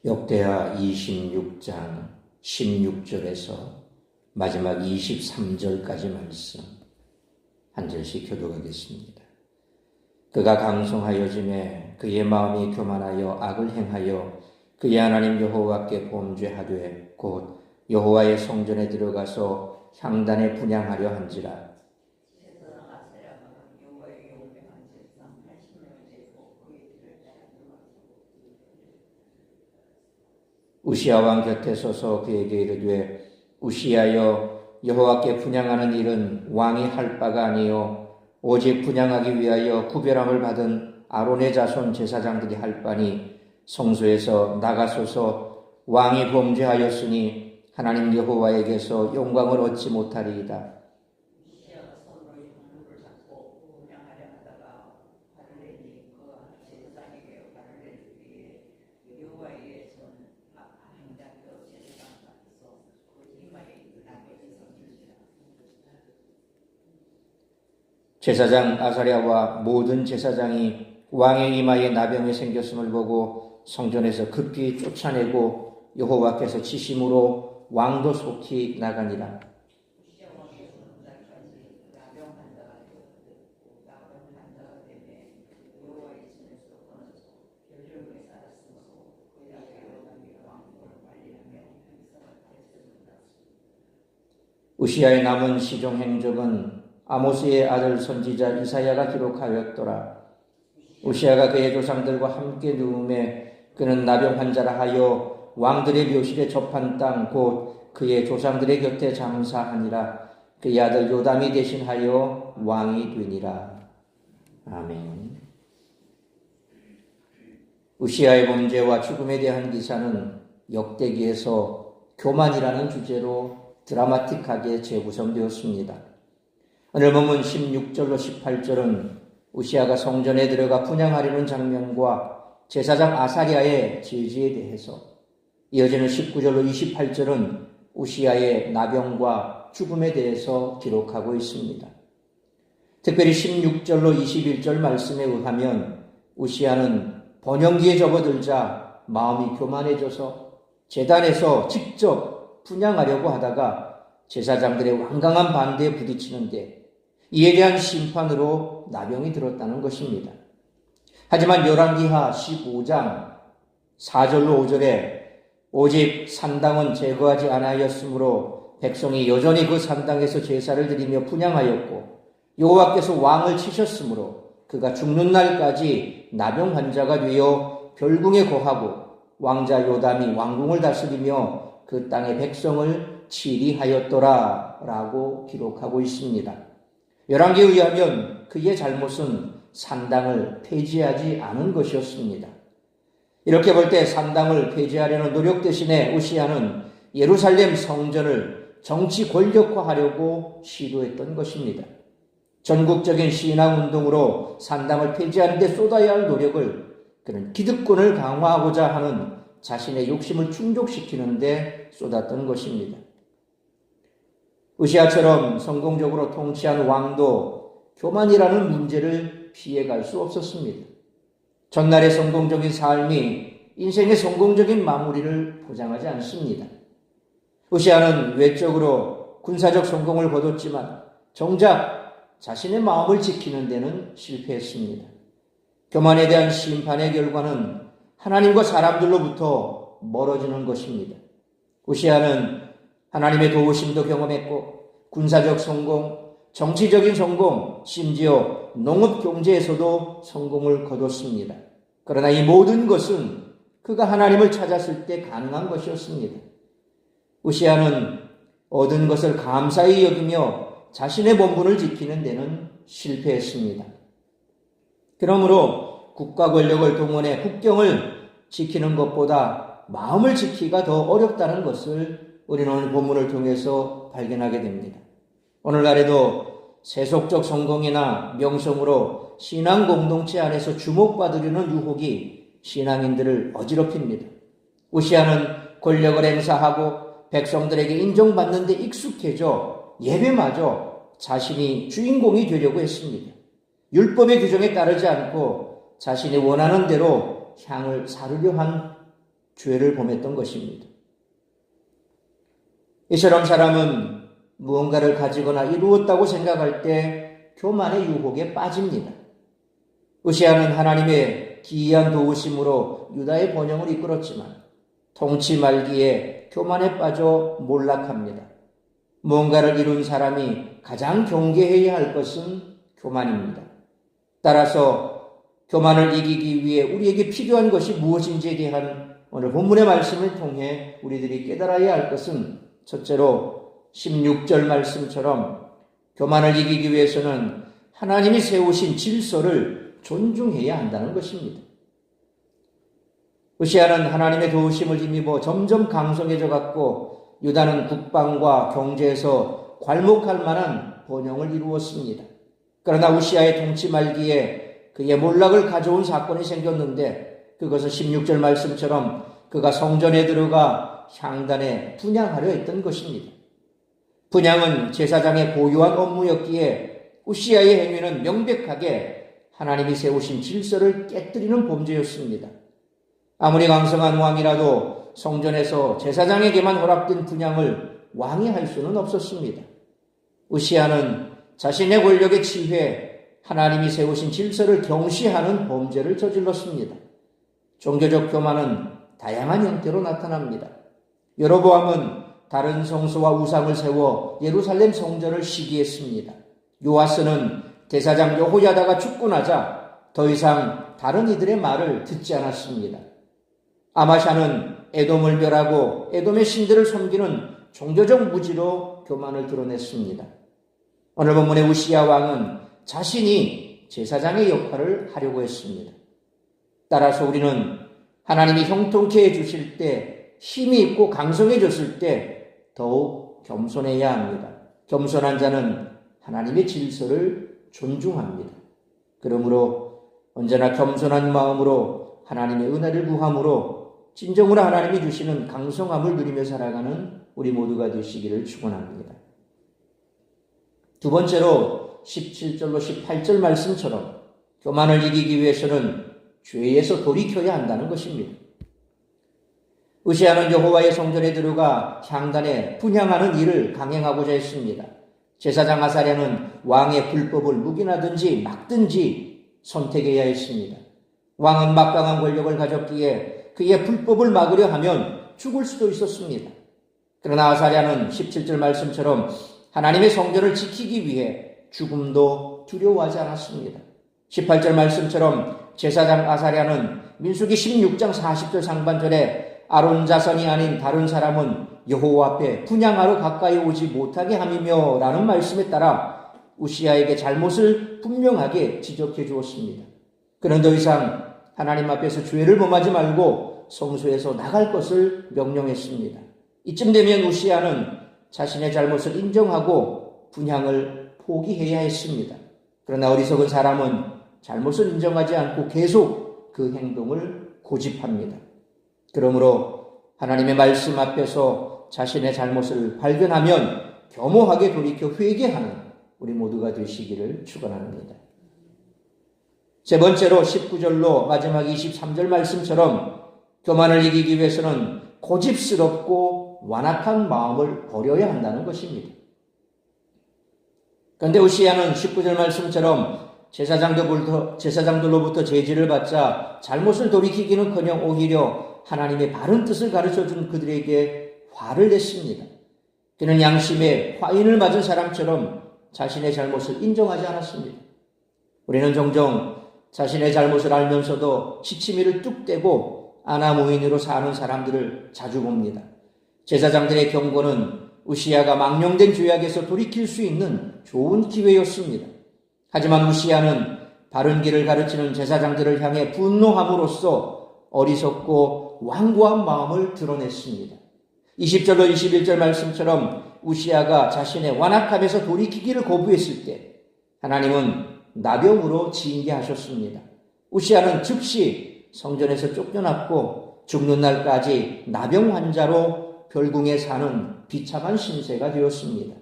역대하 26장 16절에서 마지막 23절까지 말씀 한 절씩 교독하겠습니다. 그가 강성하여짐에 그의 마음이 교만하여 악을 행하여 그의 하나님 여호와께 범죄하되 곧 여호와의 성전에 들어가서 향단에 분향하려 한지라. 우시야 왕 곁에 서서 그에게 이르되 우시야여, 여호와께 분향하는 일은 왕이 할 바가 아니요 오직 분향하기 위하여 구별함을 받은 아론의 자손 제사장들이 할 바니 성소에서 나가소서. 왕이 범죄하였으니 하나님 여호와에게서 영광을 얻지 못하리이다. 제사장 아사랴와 모든 제사장이 왕의 이마에 나병이 생겼음을 보고 성전에서 급히 쫓아내고 여호와께서 치심으로 왕도 속히 나가니라. 우시야의 남은 시종 행적은 아모스의 아들 선지자 이사야가 기록하였더라. 우시야가 그의 조상들과 함께 누움에 그는 나병 환자라 하여 왕들의 묘실에 접한 땅 곧 그의 조상들의 곁에 장사하니라. 그의 아들 요담이 대신하여 왕이 되니라. 아멘. 우시야의 범죄와 죽음에 대한 기사는 역대기에서 교만이라는 주제로 드라마틱하게 재구성되었습니다. 오늘 본문 16절로 18절은 우시야가 성전에 들어가 분향하려는 장면과 제사장 아사랴의 제지에 대해서, 이어지는 19절로 28절은 우시야의 나병과 죽음에 대해서 기록하고 있습니다. 특별히 16절로 21절 말씀에 의하면 우시야는 번영기에 접어들자 마음이 교만해져서 제단에서 직접 분향하려고 하다가 제사장들의 완강한 반대에 부딪히는데 이에 대한 심판으로 나병이 들었다는 것입니다. 하지만 열왕기하 15장 4절로 5절에 오직 산당은 제거하지 아니하였으므로 백성이 여전히 그 산당에서 제사를 드리며 분향하였고 여호와께서 왕을 치셨으므로 그가 죽는 날까지 나병 환자가 되어 별궁에 거하고 왕자 요담이 왕궁을 다스리며 그 땅의 백성을 치리하였더라 라고 기록하고 있습니다. 열왕기에 의하면 그의 잘못은 산당을 폐지하지 않은 것이었습니다. 이렇게 볼 때 산당을 폐지하려는 노력 대신에 우시야는 예루살렘 성전을 정치 권력화하려고 시도했던 것입니다. 전국적인 신앙운동으로 산당을 폐지하는 데 쏟아야 할 노력을 그는 기득권을 강화하고자 하는 자신의 욕심을 충족시키는 데 쏟았던 것입니다. 우시야처럼 성공적으로 통치한 왕도 교만이라는 문제를 피해갈 수 없었습니다. 전날의 성공적인 삶이 인생의 성공적인 마무리를 보장하지 않습니다. 우시야는 외적으로 군사적 성공을 거뒀지만 정작 자신의 마음을 지키는 데는 실패했습니다. 교만에 대한 심판의 결과는 하나님과 사람들로부터 멀어지는 것입니다. 우시야는 하나님의 도우심도 경험했고 군사적 성공, 정치적인 성공, 심지어 농업 경제에서도 성공을 거뒀습니다. 그러나 이 모든 것은 그가 하나님을 찾았을 때 가능한 것이었습니다. 우시야는 얻은 것을 감사히 여기며 자신의 본분을 지키는 데는 실패했습니다. 그러므로 국가 권력을 동원해 국경을 지키는 것보다 마음을 지키기가 더 어렵다는 것을 우리는 오늘 본문을 통해서 발견하게 됩니다. 오늘날에도 세속적 성공이나 명성으로 신앙 공동체 안에서 주목받으려는 유혹이 신앙인들을 어지럽힙니다. 우시야는 권력을 행사하고 백성들에게 인정받는 데 익숙해져 예배마저 자신이 주인공이 되려고 했습니다. 율법의 규정에 따르지 않고 자신이 원하는 대로 향을 사르려 한 죄를 범했던 것입니다. 이처럼 사람은 무언가를 가지거나 이루었다고 생각할 때 교만의 유혹에 빠집니다. 우시아는 하나님의 기이한 도우심으로 유다의 번영을 이끌었지만 통치 말기에 교만에 빠져 몰락합니다. 무언가를 이룬 사람이 가장 경계해야 할 것은 교만입니다. 따라서 교만을 이기기 위해 우리에게 필요한 것이 무엇인지에 대한 오늘 본문의 말씀을 통해 우리들이 깨달아야 할 것은 첫째로 16절 말씀처럼 교만을 이기기 위해서는 하나님이 세우신 질서를 존중해야 한다는 것입니다. 우시아는 하나님의 도우심을 힘입어 점점 강성해져 갔고 유다는 국방과 경제에서 괄목할 만한 번영을 이루었습니다. 그러나 우시아의 통치 말기에 그의 몰락을 가져온 사건이 생겼는데 그것은 16절 말씀처럼 그가 성전에 들어가 향단에 분향하려 했던 것입니다. 분향은 제사장의 고유한 업무였기에 우시아의 행위는 명백하게 하나님이 세우신 질서를 깨뜨리는 범죄였습니다. 아무리 강성한 왕이라도 성전에서 제사장에게만 허락된 분향을 왕이 할 수는 없었습니다. 우시아는 자신의 권력에 취해 하나님이 세우신 질서를 경시하는 범죄를 저질렀습니다. 종교적 교만은 다양한 형태로 나타납니다. 여로보암은 다른 성소와 우상을 세워 예루살렘 성전을 시기했습니다. 요아스는 대사장 여호야다가 죽고 나자 더 이상 다른 이들의 말을 듣지 않았습니다. 아마샤는 에돔을 멸하고 에돔의 신들을 섬기는 종교적 무지로 교만을 드러냈습니다. 오늘 본문의 우시야 왕은 자신이 제사장의 역할을 하려고 했습니다. 따라서 우리는 하나님이 형통케 해주실 때 힘이 있고 강성해졌을 때 더욱 겸손해야 합니다. 겸손한 자는 하나님의 질서를 존중합니다. 그러므로 언제나 겸손한 마음으로 하나님의 은혜를 구함으로 진정으로 하나님이 주시는 강성함을 누리며 살아가는 우리 모두가 되시기를 축원합니다. 두 번째로 17절로 18절 말씀처럼 교만을 이기기 위해서는 죄에서 돌이켜야 한다는 것입니다. 우시아는 여호와의 성전에 들어가 향단에 분향하는 일을 강행하고자 했습니다. 제사장 아사랴는 왕의 불법을 묵인하든지 막든지 선택해야 했습니다. 왕은 막강한 권력을 가졌기에 그의 불법을 막으려 하면 죽을 수도 있었습니다. 그러나 아사랴는 17절 말씀처럼 하나님의 성전을 지키기 위해 죽음도 두려워하지 않았습니다. 18절 말씀처럼 제사장 아사랴는 민수기 16장 40절 상반절에 아론 자손이 아닌 다른 사람은 여호와 앞에 분향하러 가까이 오지 못하게 함이며 라는 말씀에 따라 우시아에게 잘못을 분명하게 지적해 주었습니다. 그는 더 이상 하나님 앞에서 죄를 범하지 말고 성소에서 나갈 것을 명령했습니다. 이쯤 되면 우시아는 자신의 잘못을 인정하고 분향을 포기해야 했습니다. 그러나 어리석은 사람은 잘못을 인정하지 않고 계속 그 행동을 고집합니다. 그러므로 하나님의 말씀 앞에서 자신의 잘못을 발견하면 겸허하게 돌이켜 회개하는 우리 모두가 되시기를 축원합니다. 세 번째로 19절로 마지막 23절 말씀처럼 교만을 이기기 위해서는 고집스럽고 완악한 마음을 버려야 한다는 것입니다. 그런데 우시아는 19절 말씀처럼 제사장들로부터 제지를 받자 잘못을 돌이키기는커녕 오히려 하나님의 바른 뜻을 가르쳐준 그들에게 화를 냈습니다. 그는 양심에 화인을 맞은 사람처럼 자신의 잘못을 인정하지 않았습니다. 우리는 종종 자신의 잘못을 알면서도 시치미를 뚝 떼고 아나무인으로 사는 사람들을 자주 봅니다. 제사장들의 경고는 우시아가 망령된 죄악에서 돌이킬 수 있는 좋은 기회였습니다. 하지만 우시아는 바른 길을 가르치는 제사장들을 향해 분노함으로써 어리석고 완고한 마음을 드러냈습니다. 20절로 21절 말씀처럼 우시아가 자신의 완악함에서 돌이키기를 거부했을 때 하나님은 나병으로 징계하셨습니다. 우시아는 즉시 성전에서 쫓겨났고 죽는 날까지 나병 환자로 별궁에 사는 비참한 신세가 되었습니다.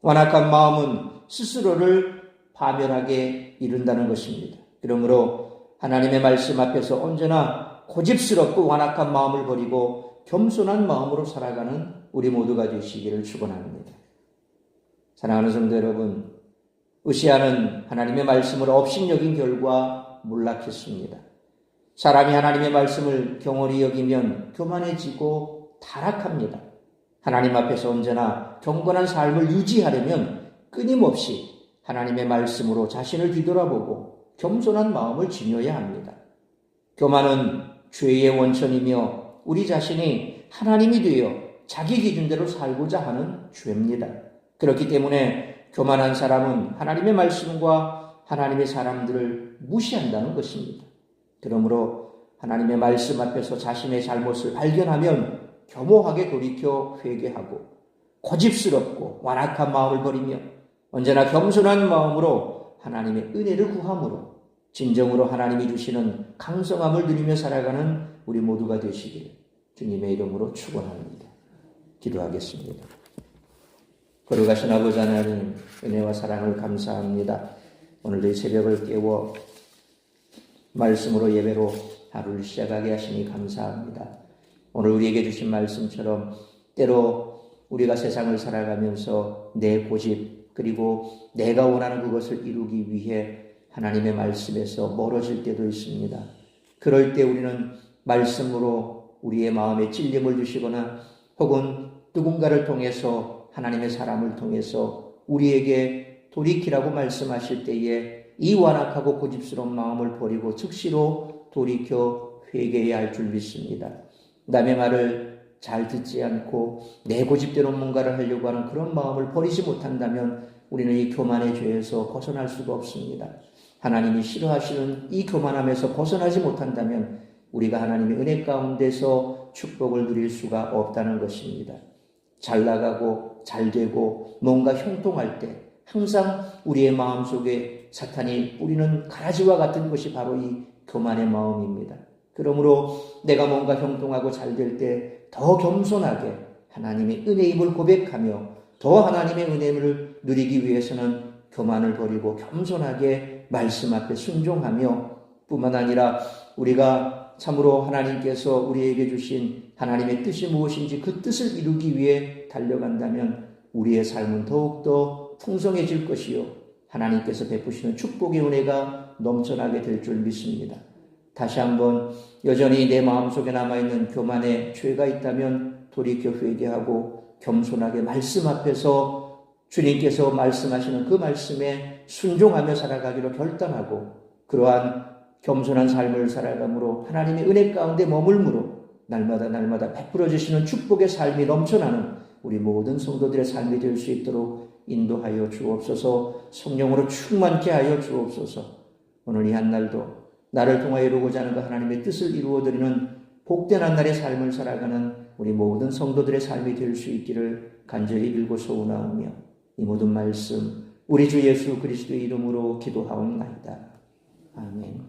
완악한 마음은 스스로를 파멸하게 이른다는 것입니다. 그러므로 하나님의 말씀 앞에서 언제나 고집스럽고 완악한 마음을 버리고 겸손한 마음으로 살아가는 우리 모두가 되시기를 축원합니다. 사랑하는 성도 여러분, 우시아는 하나님의 말씀을 업신여긴 결과 몰락했습니다. 사람이 하나님의 말씀을 경홀히 여기면 교만해지고 타락합니다. 하나님 앞에서 언제나 경건한 삶을 유지하려면 끊임없이 하나님의 말씀으로 자신을 뒤돌아보고 겸손한 마음을 지녀야 합니다. 교만은 죄의 원천이며 우리 자신이 하나님이 되어 자기 기준대로 살고자 하는 죄입니다. 그렇기 때문에 교만한 사람은 하나님의 말씀과 하나님의 사람들을 무시한다는 것입니다. 그러므로 하나님의 말씀 앞에서 자신의 잘못을 발견하면 겸허하게 돌이켜 회개하고 고집스럽고 완악한 마음을 버리며 언제나 겸손한 마음으로 하나님의 은혜를 구함으로 진정으로 하나님이 주시는 강성함을 누리며 살아가는 우리 모두가 되시길 주님의 이름으로 축원합니다. 기도하겠습니다. 거룩하신 아버지 하나님, 은혜와 사랑을 감사합니다. 오늘도 이 새벽을 깨워 말씀으로 예배로 하루를 시작하게 하시니 감사합니다. 오늘 우리에게 주신 말씀처럼 때로 우리가 세상을 살아가면서 내 고집 그리고 내가 원하는 그것을 이루기 위해 하나님의 말씀에서 멀어질 때도 있습니다. 그럴 때 우리는 말씀으로 우리의 마음에 찔림을 주시거나 혹은 누군가를 통해서 하나님의 사람을 통해서 우리에게 돌이키라고 말씀하실 때에 이 완악하고 고집스러운 마음을 버리고 즉시로 돌이켜 회개해야 할 줄 믿습니다. 남의 말을 잘 듣지 않고 내 고집대로 뭔가를 하려고 하는 그런 마음을 버리지 못한다면 우리는 이 교만의 죄에서 벗어날 수가 없습니다. 하나님이 싫어하시는 이 교만함에서 벗어나지 못한다면 우리가 하나님의 은혜 가운데서 축복을 누릴 수가 없다는 것입니다. 잘 나가고 잘 되고 뭔가 형통할 때 항상 우리의 마음속에 사탄이 뿌리는 가라지와 같은 것이 바로 이 교만의 마음입니다. 그러므로 내가 뭔가 형통하고 잘 될 때 더 겸손하게 하나님의 은혜임을 고백하며 더 하나님의 은혜를 누리기 위해서는 교만을 버리고 겸손하게 말씀 앞에 순종하며 뿐만 아니라 우리가 참으로 하나님께서 우리에게 주신 하나님의 뜻이 무엇인지 그 뜻을 이루기 위해 달려간다면 우리의 삶은 더욱더 풍성해질 것이요 하나님께서 베푸시는 축복의 은혜가 넘쳐나게 될 줄 믿습니다. 다시 한번 여전히 내 마음속에 남아있는 교만의 죄가 있다면 돌이켜 회개하고 겸손하게 말씀 앞에서 주님께서 말씀하시는 그 말씀에 순종하며 살아가기로 결단하고 그러한 겸손한 삶을 살아감으로 하나님의 은혜 가운데 머물므로 날마다 베풀어 주시는 축복의 삶이 넘쳐나는 우리 모든 성도들의 삶이 될 수 있도록 인도하여 주옵소서. 성령으로 충만케 하여 주옵소서. 오늘 이 한날도 나를 통하여 이루고자 하는 그 하나님의 뜻을 이루어드리는 복된 한날의 삶을 살아가는 우리 모든 성도들의 삶이 될 수 있기를 간절히 빌고 소원하오며 이 모든 말씀 우리 주 예수 그리스도의 이름으로 기도하옵나이다. 아멘.